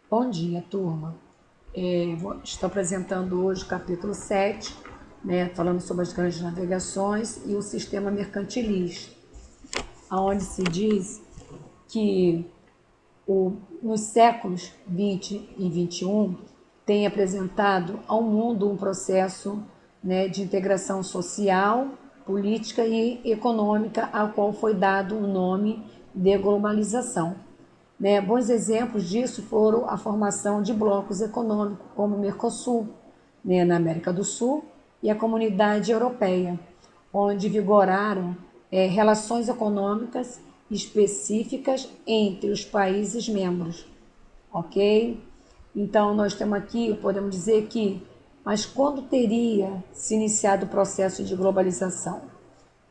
Bom dia, turma. Estou apresentando hoje o capítulo 7, né, falando sobre as grandes navegações e o sistema mercantilista, onde se diz que nos séculos 20 e 21 tem apresentado ao mundo um processo, né, de integração social, política e econômica, ao qual foi dado o nome de globalização. Né? Bons exemplos disso foram a formação de blocos econômicos, como o Mercosul, né, na América do Sul, e a Comunidade Europeia, onde vigoraram relações econômicas específicas entre os países membros, ok? Então, nós temos aqui, podemos dizer que, mas quando teria se iniciado o processo de globalização?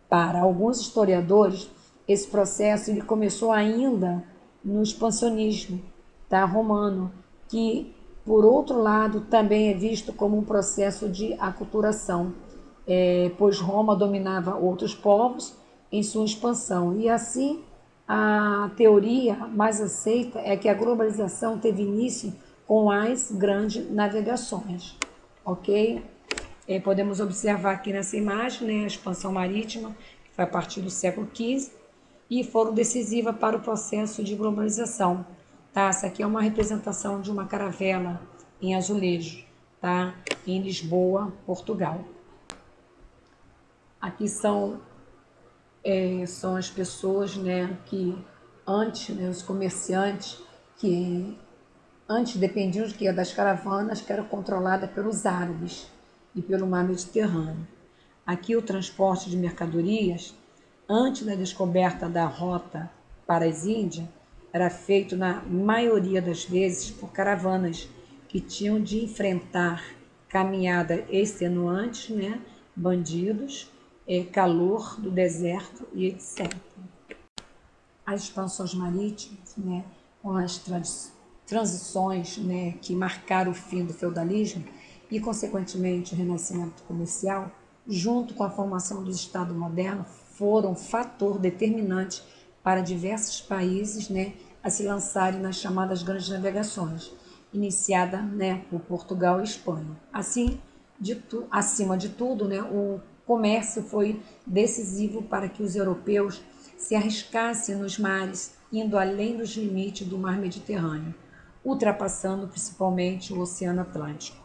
Para alguns historiadores, esse processo ele começou ainda no expansionismo, tá, romano, que, por outro lado, também é visto como um processo de aculturação, pois Roma dominava outros povos em sua expansão. E assim, a teoria mais aceita é que a globalização teve início com as grandes navegações, ok? Podemos observar aqui nessa imagem, né, a expansão marítima, que foi a partir do século XV, e foram decisivas para o processo de globalização. Tá? Essa aqui é uma representação de uma caravela em azulejo, tá? Em Lisboa, Portugal. Aqui são as pessoas, né, que antes, né, os comerciantes, que antes dependiam das caravanas que eram controladas pelos árabes e pelo mar Mediterrâneo. Aqui o transporte de mercadorias, antes da descoberta da rota para as Índias, era feito na maioria das vezes por caravanas que tinham de enfrentar caminhada extenuantes, né, bandidos, calor do deserto e etc. As expansões marítimas, né, com as transições, né, que marcaram o fim do feudalismo e, consequentemente, o renascimento comercial, junto com a formação do Estado moderno, foram um fator determinante para diversos países, né, a se lançarem nas chamadas grandes navegações, iniciada, né, por Portugal e Espanha. Assim, acima de tudo, né, o comércio foi decisivo para que os europeus se arriscassem nos mares, indo além dos limites do mar Mediterrâneo, ultrapassando principalmente o Oceano Atlântico.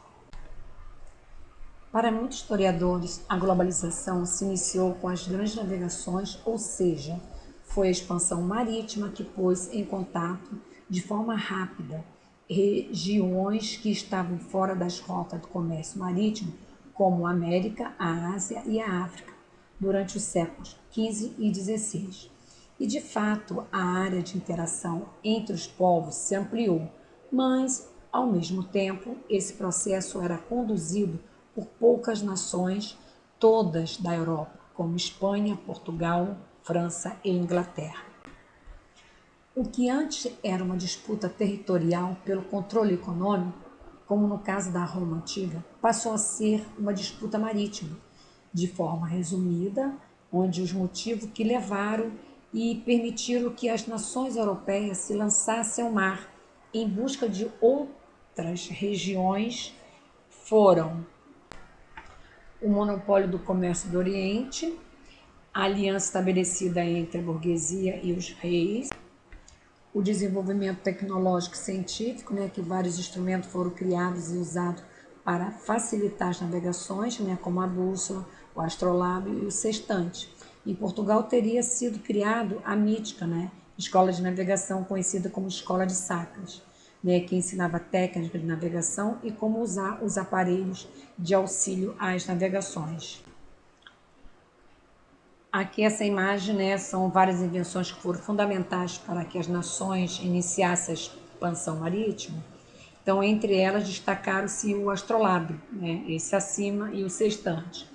Para muitos historiadores, a globalização se iniciou com as grandes navegações, ou seja, foi a expansão marítima que pôs em contato de forma rápida regiões que estavam fora das rotas do comércio marítimo, como a América, a Ásia e a África, durante os séculos XV e XVI. E, de fato, a área de interação entre os povos se ampliou, mas, ao mesmo tempo, esse processo era conduzido por poucas nações, todas da Europa, como Espanha, Portugal, França e Inglaterra. O que antes era uma disputa territorial pelo controle econômico, como no caso da Roma antiga, passou a ser uma disputa marítima, de forma resumida, onde os motivos que levaram e permitiram que as nações europeias se lançassem ao mar em busca de outras regiões foram o monopólio do comércio do Oriente, a aliança estabelecida entre a burguesia e os reis, o desenvolvimento tecnológico e científico, né, que vários instrumentos foram criados e usados para facilitar as navegações, né, como a bússola, o astrolábio e o sextante. Em Portugal teria sido criado a mítica, né, escola de navegação conhecida como Escola de Sacras, né, que ensinava técnica de navegação e como usar os aparelhos de auxílio às navegações. Aqui essa imagem, né, são várias invenções que foram fundamentais para que as nações iniciassem a expansão marítima. Então, entre elas, destacaram-se o astrolábio, né, esse acima, e o sextante.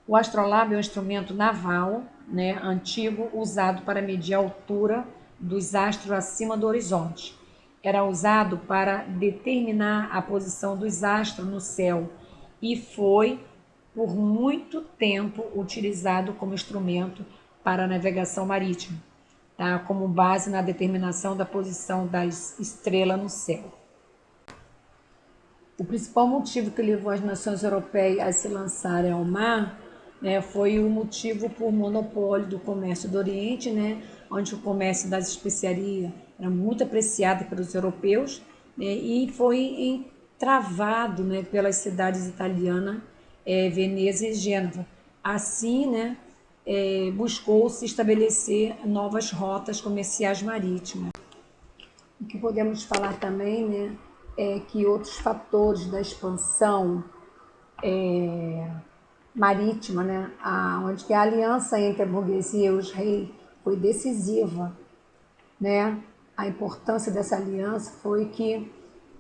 O astrolábio é um instrumento naval, né, antigo, usado para medir a altura dos astros acima do horizonte. Era usado para determinar a posição dos astros no céu e foi por muito tempo utilizado como instrumento para a navegação marítima, tá? Como base na determinação da posição das estrelas no céu. O principal motivo que levou as nações europeias a se lançarem ao mar, né, foi o motivo por monopólio do comércio do Oriente, né, onde o comércio das especiarias era muito apreciado pelos europeus, né, e foi travado, né, pelas cidades italianas, Veneza e Gênova. Assim, né, buscou se estabelecer novas rotas comerciais marítimas. O que podemos falar também, né, é que outros fatores da expansão marítima, né, onde que a aliança entre a burguesia e os reis foi decisiva, né? A importância dessa aliança foi que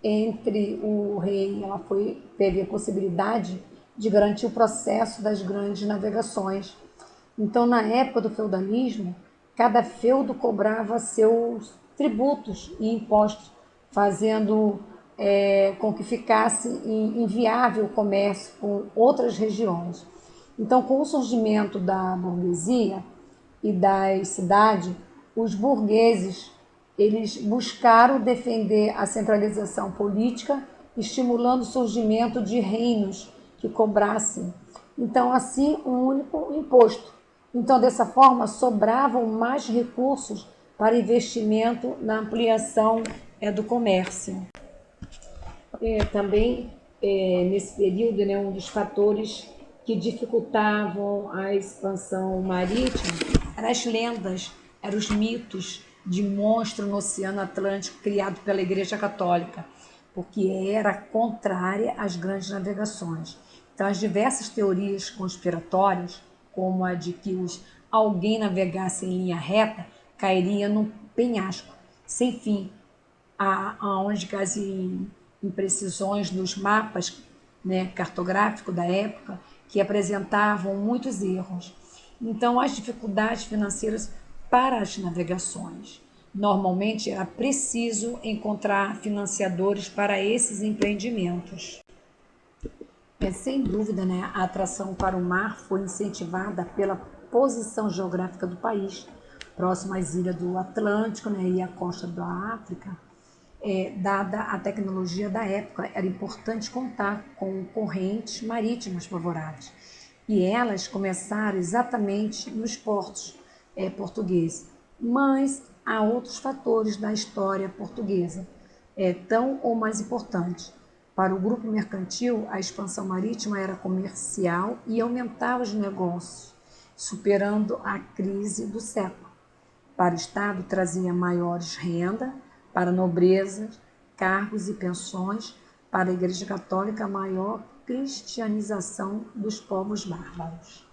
entre o rei, teve a possibilidade de garantir o processo das grandes navegações. Então, na época do feudalismo, cada feudo cobrava seus tributos e impostos, fazendo com que ficasse inviável o comércio com outras regiões. Então, com o surgimento da burguesia e das cidades, os burgueses eles buscaram defender a centralização política, estimulando o surgimento de reinos que cobrassem, então, assim, um único imposto. Então, dessa forma, sobravam mais recursos para investimento na ampliação do comércio. Também, nesse período, né, um dos fatores que dificultavam a expansão marítima eram as lendas, eram os mitos de monstro no Oceano Atlântico criado pela Igreja Católica, porque era contrária às grandes navegações. Então, as diversas teorias conspiratórias, como a de que alguém navegasse em linha reta, cairia num penhasco sem fim, aonde as imprecisões nos mapas, né, cartográficos da época, que apresentavam muitos erros. Então, as dificuldades financeiras para as navegações. Normalmente era preciso encontrar financiadores para esses empreendimentos. Sem dúvida, né, a atração para o mar foi incentivada pela posição geográfica do país, próximo às ilhas do Atlântico, né, e à costa da África. Dada a tecnologia da época, era importante contar com correntes marítimas favoráveis. E elas começaram exatamente nos portos portugueses. Mas há outros fatores da história portuguesa, tão ou mais importantes. Para o grupo mercantil, a expansão marítima era comercial e aumentava os negócios, superando a crise do século. Para o Estado, trazia maiores renda, para a nobreza, cargos e pensões, para a Igreja Católica, a maior cristianização dos povos bárbaros.